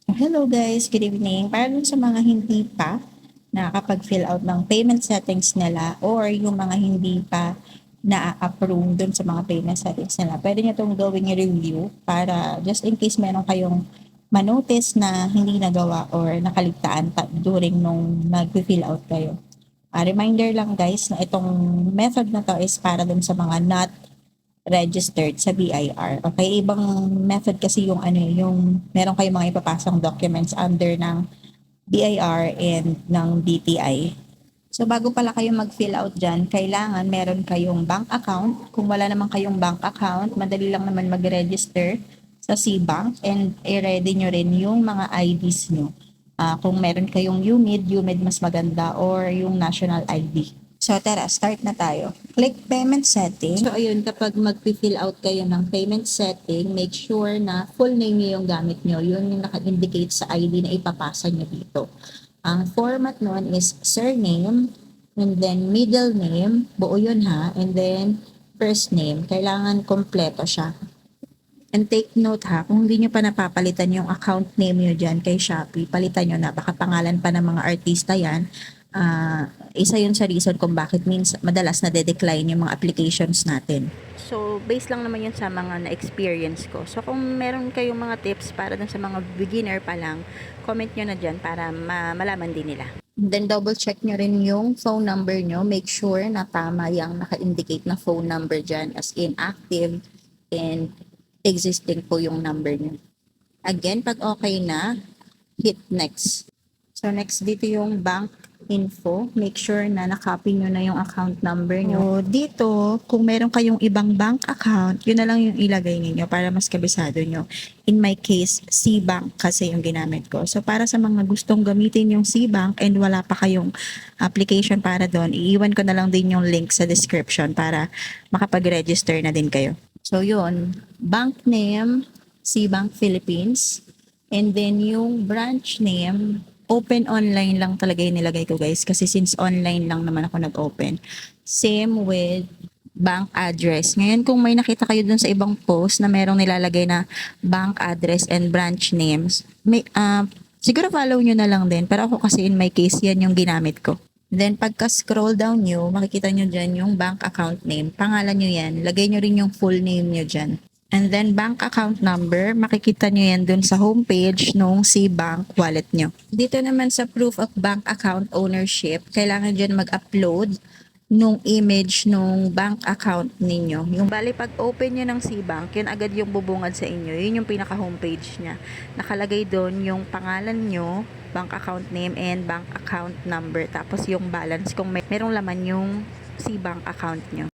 Hello guys, good evening. Para dun sa mga hindi pa nakakapag-fill out ng payment settings nila or yung mga hindi pa na-approve dun sa mga payment settings nila, pwede nyo itong gawing review para just in case meron kayong manotice na hindi nagawa or nakaligtaan during nung nag-fill out kayo. Reminder lang guys na itong method na to is para dun sa mga not registered sa BIR. Okay, ibang method kasi yung yung meron kayong mga ipapasang documents under ng BIR and ng DTI. So bago pala kayo mag-fill out dyan, kailangan meron kayong bank account. Kung wala naman kayong bank account, madali lang naman mag-register sa CBank and i-ready nyo rin yung mga IDs nyo. Kung meron kayong UMID mas maganda or yung national ID. So tara, start na tayo. Click payment setting. So ayun, kapag mag-fill out kayo ng payment setting, make sure na full name nyo yung gamit nyo. Yun yung naka-indicate sa ID na ipapasa nyo dito. Ang format nun is surname, and then middle name, buo yun ha, and then first name. Kailangan kompleto siya. And take note ha, kung hindi nyo pa napapalitan yung account name nyo dyan kay Shopee, palitan nyo na, baka pangalan pa ng mga artista yan. Isa yun sa reason kung bakit madalas na de-decline yung mga applications natin. So, based lang naman yun sa mga na-experience ko. So, kung meron kayong mga tips para dun sa mga beginner pa lang, comment nyo na dyan para malaman din nila. Then, double check nyo rin yung phone number nyo. Make sure na tama yung naka-indicate na phone number dyan as in active and existing po yung number nyo. Again, pag okay na, hit next. So, next dito yung bank info. Make sure na nakopy nyo na yung account number nyo. So, dito, kung meron kayong ibang bank account, yun na lang yung ilagay niyo para mas kabisado nyo. In my case, CBank kasi yung ginamit ko. So, para sa mga gustong gamitin yung CBank and wala pa kayong application para doon, iiwan ko na lang din yung link sa description para makapag-register na din kayo. So, yun. Bank name, CBank Philippines. And then, yung branch name, open online lang talaga yung nilagay ko guys kasi since online lang naman ako nag-open. Same with bank address. Ngayon kung may nakita kayo dun sa ibang post na merong nilalagay na bank address and branch names, siguro follow nyo na lang din. Pero ako kasi in my case, yan yung ginamit ko. Then pagka scroll down nyo, makikita nyo dyan yung bank account name. Pangalan nyo yan. Lagay nyo rin yung full name nyo dyan. And then bank account number, makikita nyo yan dun sa homepage nung CBank wallet nyo. Dito naman sa proof of bank account ownership, kailangan dyan mag-upload nung image nung bank account ninyo. Yung bali pag open nyo ng CBank, yun agad yung bubungad sa inyo. Yun yung pinaka homepage niya. Nakalagay doon yung pangalan nyo, bank account name and bank account number. Tapos yung balance kung merong laman yung CBank account nyo.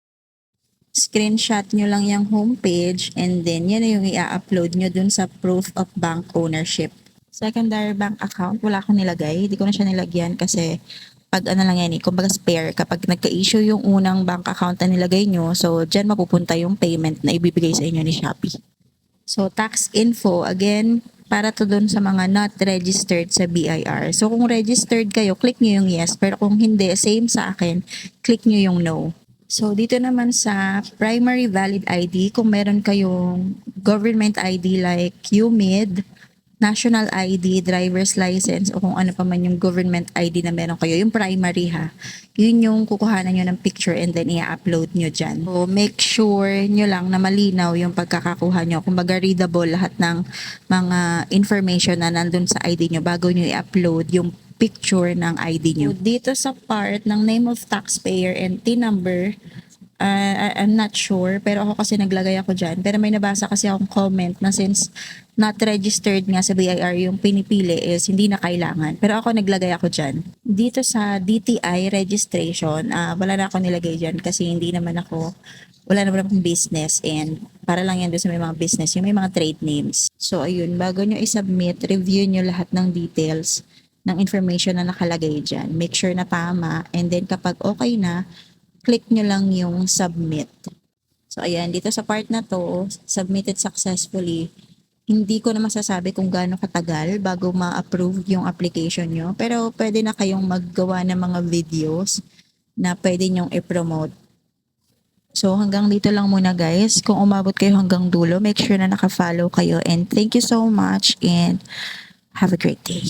Screenshot nyo lang yung homepage and then yan na yung i-upload nyo dun sa proof of bank ownership. Secondary bank account, wala akong nilagay. Hindi ko na siya nilagyan kasi pag ano lang yan kumbaga spare, kapag nagka-issue yung unang bank account na nilagay nyo, so dyan mapupunta yung payment na ibibigay sa inyo ni Shopee. So tax info, again, para to dun sa mga not registered sa BIR. So kung registered kayo, click nyo yung yes. Pero kung hindi, same sa akin, click nyo yung no. So, dito naman sa primary valid ID, kung meron kayong government ID like UMID, national ID, driver's license, o kung ano pa man yung government ID na meron kayo, yung primary ha, yun yung kukuhanan nyo ng picture and then i-upload nyo dyan. So, make sure nyo lang na malinaw yung pagkakakuha nyo. Kumbaga readable lahat ng mga information na nandun sa ID nyo bago nyo i-upload yung picture ng ID nyo. So, dito sa part ng name of taxpayer and TIN number, I'm not sure, pero ako kasi naglagay ako dyan. Pero may nabasa kasi akong comment na since not registered nga sa BIR yung pinipili is hindi na kailangan. Pero ako naglagay ako dyan. Dito sa DTI registration, wala na ako nilagay dyan kasi wala naman akong business and para lang yan doon sa may mga business, yung may mga trade names. So ayun, bago nyo i-submit, review nyo lahat ng details ng information na nakalagay dyan. Make sure na tama and then kapag okay na, click nyo lang yung submit. So ayan, dito sa part na to, submitted successfully. Hindi ko na masasabi kung gaano katagal bago ma-approve yung application nyo. Pero pwede na kayong maggawa ng mga videos na pwede nyong i-promote. So hanggang dito lang muna guys. Kung umabot kayo hanggang dulo, make sure na naka-follow kayo. And thank you so much and Have a great day.